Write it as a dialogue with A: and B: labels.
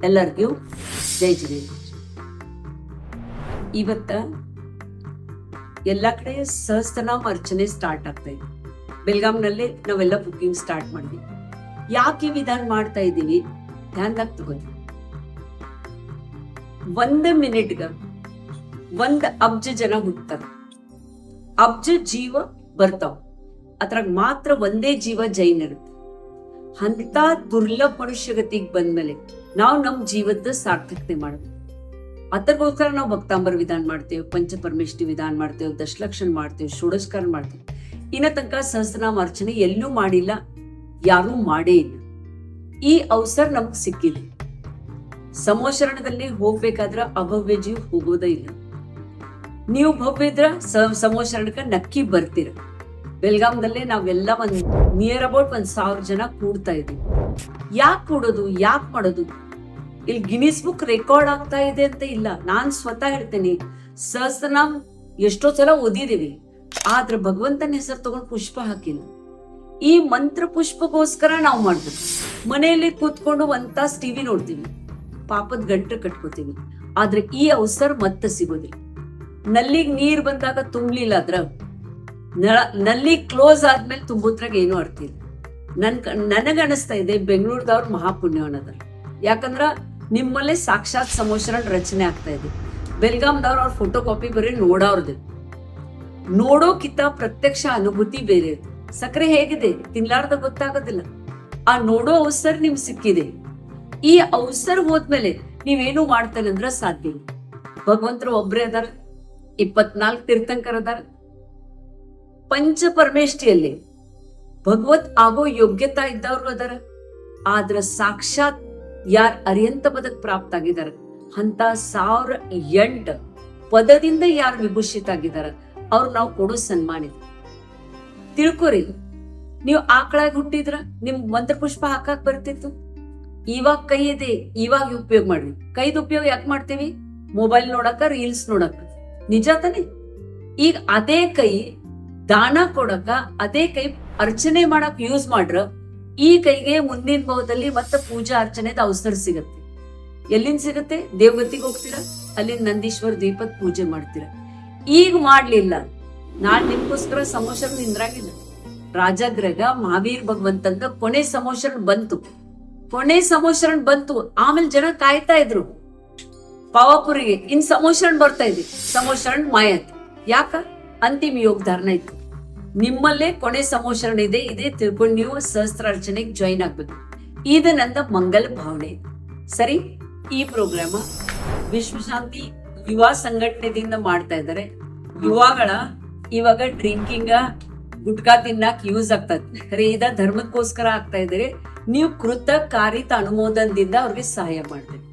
A: ಎಲ್ಲರಿಗೂ ಜೈ ಜಿನೇ. ಇವತ್ತ ಎಲ್ಲ ಕಡೆ ಸಹಸ್ರನಾಮ ಅರ್ಚನೆ ಸ್ಟಾರ್ಟ್ ಆಗ್ತಾ ಇದೆ. ಬೆಳಗಾಂನಲ್ಲಿ ನಾವೆಲ್ಲ ಬುಕ್ಕಿಂಗ್ ಸ್ಟಾರ್ಟ್ ಮಾಡಿದ್ವಿ. ಯಾಕೆ ವಿಧಾನ ಮಾಡ್ತಾ ಇದ್ದೀವಿ ಧ್ಯಾನದಾಗ ತಗೊಂಡ್ವಿ. 1 ಮಿನಿಟ್ಗ 1 ಅಬ್ಜ ಜನ ಹುಟ್ತಾರ, ಅಬ್ಜ ಜೀವ ಬರ್ತಾವ, ಅದ್ರಾಗ ಮಾತ್ರ ಒಂದೇ ಜೀವ ಜೈನ್ ಇರುತ್ತೆ. ಅಂತ ದುರ್ಲಭ ಮನುಷ್ಯಗತಿಗೆ ಬಂದ್ಮೇಲೆ ನಾವು ನಮ್ ಜೀವದ ಸಾರ್ಥಕತೆ ಮಾಡ್ಬೇಕು. ಅದಕ್ಕೋಸ್ಕರ ನಾವು ಭಕ್ತಾಂಬರ ವಿಧಾನ ಮಾಡ್ತೇವೆ, ಪಂಚಪರಮೇಷ್ಠಿ ವಿಧಾನ ಮಾಡ್ತೇವೆ, ದಶಲಕ್ಷಣ ಮಾಡ್ತೇವೆ, ಷೋಡಶಕಾರ ಮಾಡ್ತೇವೆ. ಇನ್ನ ತನಕ ಸಹಸ್ರನಾಮ ಅರ್ಚನೆ ಎಲ್ಲೂ ಮಾಡಿಲ್ಲ, ಯಾರೂ ಮಾಡೇ ಇಲ್ಲ. ಈ ಅವಸರ ನಮ್ಗೆ ಸಿಕ್ಕಿದೆ. ಸಮೋಶರಣದಲ್ಲಿ ಹೋಗ್ಬೇಕಾದ್ರ ಅಭವ್ಯ ಜೀವ ಹೋಗೋದೇ ಇಲ್ಲ. ನೀವು ಭವ್ಯದ್ರ ಸಮೋಶರಣಕ್ಕೆ ನಕ್ಕಿ ಬರ್ತೀರ. ಬೆಳಗಾಂದಲ್ಲೇ ನಾವೆಲ್ಲ ನಿಯರ್ ಅಬೌಟ್ 1000 ಜನ ಕೂಡ್ತಾ ಇದೀವಿ. ಯಾಕೆ ಕೂಡೋದು, ಯಾಕೆ ಮಾಡೋದು? ಇಲ್ಲಿ ಗಿನ್ನಿಸ್ ಬುಕ್ ರೆಕಾರ್ಡ್ ಆಗ್ತಾ ಇದೆ ಅಂತ ಇಲ್ಲ. ನಾನ್ ಸ್ವತಃ ಹೇಳ್ತೇನೆ, ಸಹಸ್ರನಾಮ್ ಎಷ್ಟೋ ಸಲ ಓದಿದೀವಿ, ಆದ್ರೆ ಭಗವಂತನ ಹೆಸರು ತಗೊಂಡು ಪುಷ್ಪ ಹಾಕಿಲ್ಲ. ಈ ಮಂತ್ರ ಪುಷ್ಪಗೋಸ್ಕರ ನಾವು ಮಾಡ್ಬೇಕು. ಮನೆಯಲ್ಲಿ ಕೂತ್ಕೊಂಡು 1 ತಾಸು ಟಿವಿ ನೋಡ್ತೀವಿ, ಪಾಪದ ಗಂಟು ಕಟ್ಕೋತೀವಿ. ಆದ್ರೆ ಈ ಅವಸರ ಮತ್ತೆ ಸಿಗೋದಿಲ್ಲ. ನಲ್ಲಿಗ್ ನೀರ್ ಬಂದಾಗ ತುಂಬಲಿಲ್ಲ ಅದ್ರ ನಲ್ಲಿ ಕ್ಲೋಸ್ ಆದ್ಮೇಲೆ ತುಂಬುದ್ರಾಗ ಏನೂ ಅರ್ಥ ಇಲ್ಲ. ನನಗನಿಸ್ತಾ ಇದೆ ಬೆಂಗಳೂರದವ್ರು ಮಹಾಪುಣ್ಯವನದ. ಯಾಕಂದ್ರ ನಿಮ್ಮಲ್ಲೇ ಸಾಕ್ಷಾತ್ ಸಮೋಶರಣ ರಚನೆ ಆಗ್ತಾ ಇದೆ. ಬೆಲ್ಗಾಂದವ್ರ ಅವ್ರ ಫೋಟೋ ಕಾಪಿ ಬರೀ ನೋಡೋರ್ದು, ನೋಡೋಕಿಂತ ಪ್ರತ್ಯಕ್ಷ ಅನುಭೂತಿ ಬೇರೆ. ಸಕ್ಕರೆ ಹೇಗಿದೆ ತಿನ್ಲಾರ್ದ ಗೊತ್ತಾಗೋದಿಲ್ಲ. ಆ ನೋಡೋ ಅವಸರ ನಿಮ್ ಸಿಕ್ಕಿದೆ. ಈ ಅವಸರ ಹೋದ್ಮೇಲೆ ನೀವೇನು ಮಾಡ್ತಾನೆ ಅಂದ್ರ ಸಾಧ್ಯ ಇಲ್ಲ. ಭಗವಂತರು ಒಬ್ರೇ ಅದಾರ, 24 ತೀರ್ಥಂಕರ ಅದಾರ. ಪಂಚಪರಮೇಷ್ಠಿಯಲ್ಲಿ ಭಗವತ್ ಆಗೋ ಯೋಗ್ಯತಾ ಇದ್ದವ್ರು ಅದರ. ಆದ್ರ ಸಾಕ್ಷಾತ್ ಯಾರ್ ಅರಿಯಂತ ಪದಕ್ ಪ್ರಾಪ್ತ ಆಗಿದಾರ, ಅಂತ 1008 ಪದದಿಂದ ಯಾರು ವಿಭೂಷಿತ ಆಗಿದಾರ ಅವ್ರು ನಾವು ಕೊಡೋ ಸನ್ಮಾನ. ತಿಳ್ಕೊರಿ, ನೀವು ಆಕಳಾಗಿ ಹುಟ್ಟಿದ್ರ ನಿಮ್ ಮಂತ್ರ ಪುಷ್ಪ ಹಾಕಕ್ ಬರ್ತಿತ್ತು. ಇವಾಗ ಕೈ ಇದೆ, ಇವಾಗ ಉಪಯೋಗ ಮಾಡ್ರಿ. ಕೈದ ಉಪಯೋಗ ಯಾಕೆ ಮಾಡ್ತೀವಿ? ಮೊಬೈಲ್ ನೋಡಕ, ರೀಲ್ಸ್ ನೋಡಕ. ನಿಜ ತಾನೆ? ಈಗ ಅದೇ ಕೈ ದಾನ ಕೊಡಕ, ಅದೇ ಕೈ ಅರ್ಚನೆ ಮಾಡಕ್ ಯೂಸ್ ಮಾಡ್ರ, ಈ ಕೈಗೆ ಮುಂದಿನ ಭಾವದಲ್ಲಿ ಮತ್ತೆ ಪೂಜಾ ಅರ್ಚನೆದ ಅವಸರ ಸಿಗತ್ತೆ. ಎಲ್ಲಿಂದ ಸಿಗತ್ತೆ? ದೇವಗತಿಗೆ ಹೋಗ್ತೀರಾ, ಅಲ್ಲಿಂದ ನಂದೀಶ್ವರ ದೀಪದ ಪೂಜೆ ಮಾಡ್ತೀರಾ. ಈಗ ಮಾಡ್ಲಿಲ್ಲ, ನಾಳೆ ನಿಮ್ಗೋಸ್ಕರ ಸಮೋಶರಣ ನಿಂದ್ರಾಗಿಲ್ಲ. ರಾಜಾಗ್ರಗ ಮಹಾವೀರ್ ಭಗವಂತಂದ ಕೊನೆ ಸಮೋಶರಣ ಬಂತು. ಕೊನೆ ಸಮೋಶರಣ ಬಂತು, ಆಮೇಲೆ ಜನ ಕಾಯ್ತಾ ಇದ್ರು ಪಾವಾಪುರಿಗೆ. ಇನ್ ಸಮೋಶರಣ ಬರ್ತಾ ಇದೆ, ಸಮೋಶರಣ ಮಾಯತ್. ಯಾಕ? ಅಂತಿಮ ಯೋಗಧಾರಣ ಇತ್ತು. ನಿಮ್ಮಲ್ಲೇ ಕೊನೆ ಸಮೋಶರಣ ಇದೆ. ಇದೇ ತಿಳ್ಕೊಂಡು ನೀವು ಸಹಸ್ರ ಅರ್ಚನೆಗೆ ಜಾಯಿನ್ ಆಗ್ಬೇಕು. ಇದು ನನ್ನ ಮಂಗಲ ಭಾವನೆ. ಸರಿ, ಈ ಪ್ರೋಗ್ರಾಮ ವಿಶ್ವಶಾಂತಿ ಯುವ ಸಂಘಟನೆದಿಂದ ಮಾಡ್ತಾ ಇದ್ದಾರೆ. ಯುವಗಳ ಇವಾಗ ಡ್ರಿಂಕಿಂಗ, ಗುಟ್ಕಾ ತಿನ್ನಕ್ ಯೂಸ್ ಆಗ್ತದೆ. ಇದ ಧರ್ಮಕ್ಕೋಸ್ಕರ ಆಗ್ತಾ ಇದ್ದಾರೆ. ನೀವು ಕೃತಕಾರಿತ ಅನುಮೋದನದಿಂದ ಅವ್ರಿಗೆ ಸಹಾಯ ಮಾಡ್ಬೇಕು.